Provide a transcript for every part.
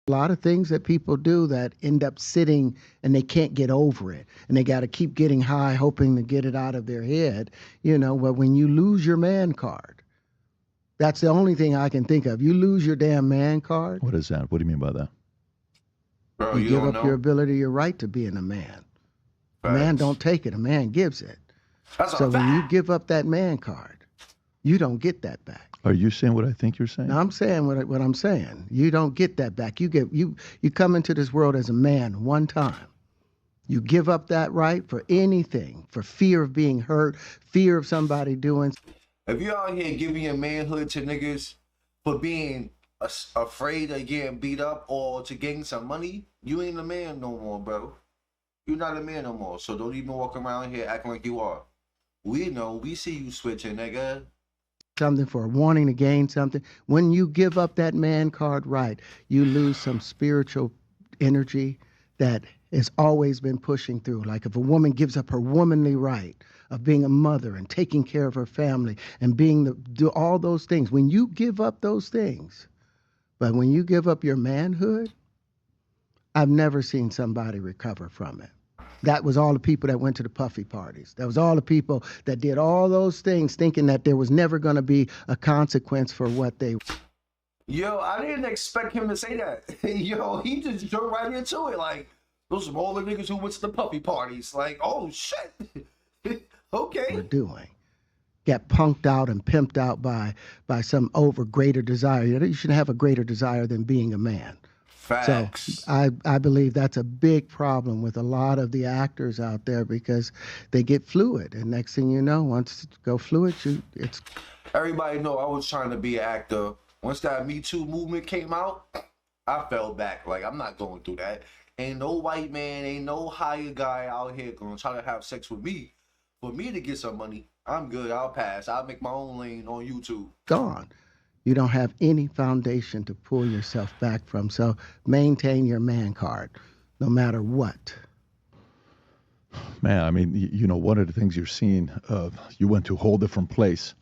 A lot of things that people do that end up sitting and they can't get over it. And they got to keep getting high, hoping to get it out of their head. But when you lose your man card, that's the only thing I can think of. You lose your damn man card. What is that? What do you mean by that? Bro, you give up your ability, your right to being a man. A man don't take it. A man gives it. So when you give up that man card, you don't get that back. Are you saying what I think you're saying? No, I'm saying what I'm saying. You don't get that back. You come into this world as a man one time. You give up that right for anything, for fear of being hurt, fear of somebody doing. If you're out here giving your manhood to niggas for being afraid of getting beat up or to gain some money, you ain't a man no more, bro. You're not a man no more. So don't even walk around here acting like you are. We know. We see you switching, nigga. Something for wanting to gain something. When you give up that man card right, you lose some spiritual energy that has always been pushing through. Like if a woman gives up her womanly right of being a mother and taking care of her family and do all those things, when you give up those things, but when you give up your manhood, I've never seen somebody recover from it. That was all the people that went to the puffy parties. That was all the people that did all those things thinking that there was never going to be a consequence for what they... Yo, I didn't expect him to say that. Yo, he just jumped right into it. Like, those are all the niggas who went to the puffy parties. Like, oh, shit. Okay. We're doing. Get punked out and pimped out by some greater desire. You shouldn't have a greater desire than being a man. Facts. So I believe that's a big problem with a lot of the actors out there because they get fluid. And next thing you know, once you go fluid, it's... Everybody know I was trying to be an actor. Once that Me Too movement came out, I fell back. Like, I'm not going through that. Ain't no white man, ain't no higher guy out here gonna try to have sex with me. For me to get some money, I'm good. I'll pass. I'll make my own lane on YouTube. Gone. You don't have any foundation to pull yourself back from. So maintain your man card, no matter what. Man, I mean, one of the things you're seeing, you went to a whole different place.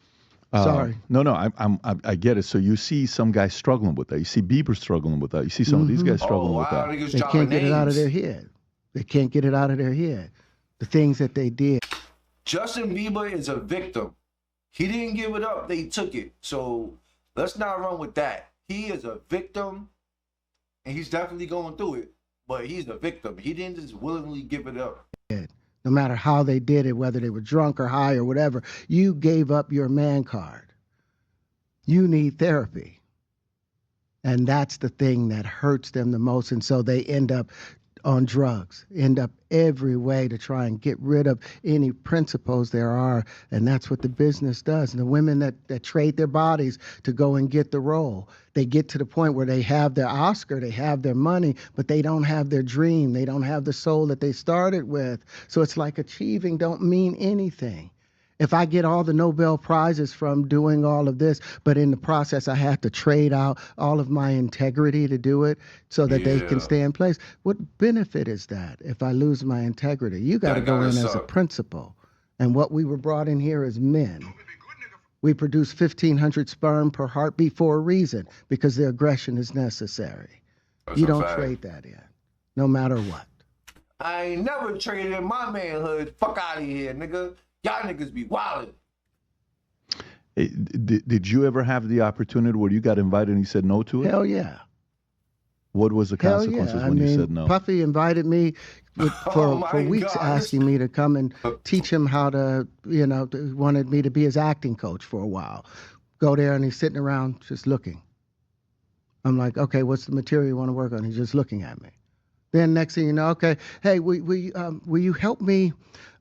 Sorry. No, I get it. So you see some guys struggling with that. You see Bieber struggling with that. You see some of these guys struggling with that. They can't get it out of their head. They can't get it out of their head. The things that they did. Justin Bieber is a victim. He didn't give it up. They took it. So let's not run with that. He is a victim, and he's definitely going through it. But he's a victim. He didn't just willingly give it up. No matter how they did it, whether they were drunk or high or whatever, you gave up your man card. You need therapy. And that's the thing that hurts them the most. And so they end up on drugs, end up every way to try and get rid of any principles there are. And that's what the business does. And the women that trade their bodies to go and get the role, they get to the point where they have their Oscar, they have their money, but they don't have their dream. They don't have the soul that they started with. So it's like achieving don't mean anything. If I get all the Nobel Prizes from doing all of this, but in the process I have to trade out all of my integrity to do it so that they can stay in place, what benefit is that if I lose my integrity? You got to go in as a principal. And what we were brought in here as men. We produce 1,500 sperm per heartbeat for a reason, because the aggression is necessary. You don't trade that in, no matter what. I ain't never traded in my manhood. Fuck out of here, nigga. Y'all niggas be wildin'. Hey, did you ever have the opportunity where you got invited and you said no to it? Hell yeah. What was the consequences when you said no? Puffy invited me for weeks, asking me to come and teach him how to, wanted me to be his acting coach for a while. Go there and he's sitting around just looking. I'm like, okay, what's the material you want to work on? He's just looking at me. Then next thing you know, okay, hey, will you help me?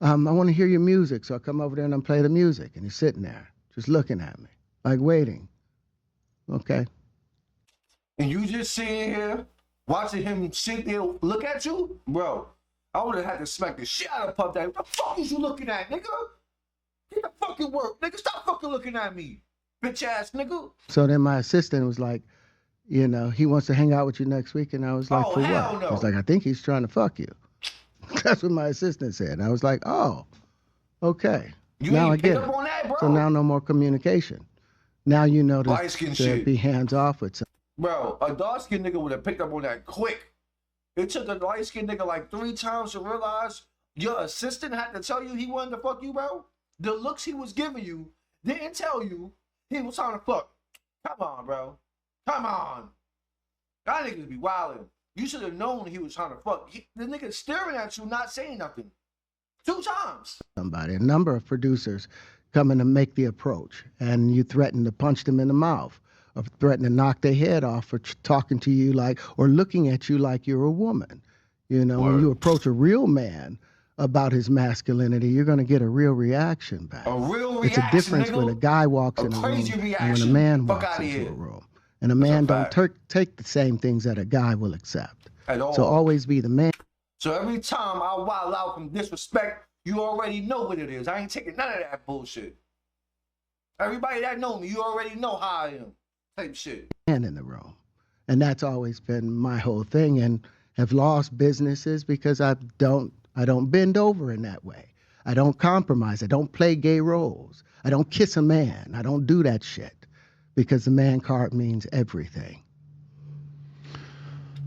I want to hear your music. So I come over there and I play the music. And he's sitting there just looking at me, like waiting. Okay. And you just sitting here watching him sit there look at you? Bro, I would have had to smack the shit out of Puff Daddy. What the fuck is you looking at, nigga? Get the fucking work, nigga. Stop fucking looking at me, bitch ass nigga. So then my assistant was like, he wants to hang out with you next week. And I was like, for what? No. I was like, I think he's trying to fuck you. That's what my assistant said. And I was like, oh, okay. Now I get it. On that, bro. So now no more communication. Now you know to be hands off with something. Bro, a dark-skinned nigga would have picked up on that quick. It took a light-skinned nigga like 3 times to realize your assistant had to tell you he wanted to fuck you, bro. The looks he was giving you didn't tell you he was trying to fuck. Come on, bro. Come on. That niggas be wildin'. You should have known he was trying to fuck. The nigga staring at you, not saying nothing. 2 times. Somebody, a number of producers coming to make the approach, and you threaten to punch them in the mouth, or threaten to knock their head off for talking to you like, or looking at you like you're a woman. You know, when you approach a real man about his masculinity, you're going to get a real reaction back. A real reaction, It's a difference nigga. when a guy walks in a room crazy and when a reaction. man Fuck walks outta into here. a room. And a man don't take the same things that a guy will accept. At all. So always be the man. So every time I wild out from disrespect, you already know what it is. I ain't taking none of that bullshit. Everybody that know me, you already know how I am. Type shit. Man in the room. And that's always been my whole thing, and have lost businesses because I don't bend over in that way. I don't compromise. I don't play gay roles. I don't kiss a man. I don't do that shit because the man card means everything.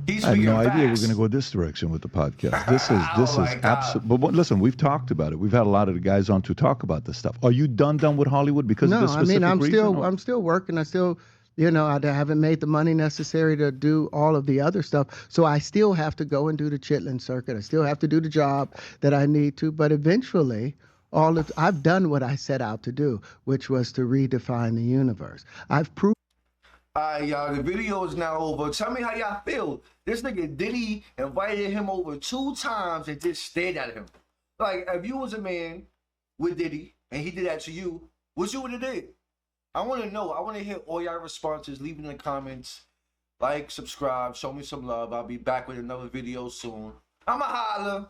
I had no idea we're going to go this direction with the podcast. This is absolutely. But listen, we've talked about it. We've had a lot of the guys on to talk about this stuff. Are you done with Hollywood because of this specific reason? I'm still working. I still, you know, I haven't made the money necessary to do all of the other stuff. So I still have to go and do the chitlin circuit. I still have to do the job that I need to. But eventually, I've done what I set out to do, which was to redefine the universe. I've proved. Alright, y'all, the video is now over. Tell me how y'all feel. This nigga Diddy invited him over 2 times and just stared at him. Like, if you was a man with Diddy and he did that to you, what you would have did? I want to know. I want to hear all y'all responses. Leave it in the comments. Like, subscribe, show me some love. I'll be back with another video soon. I'ma holla.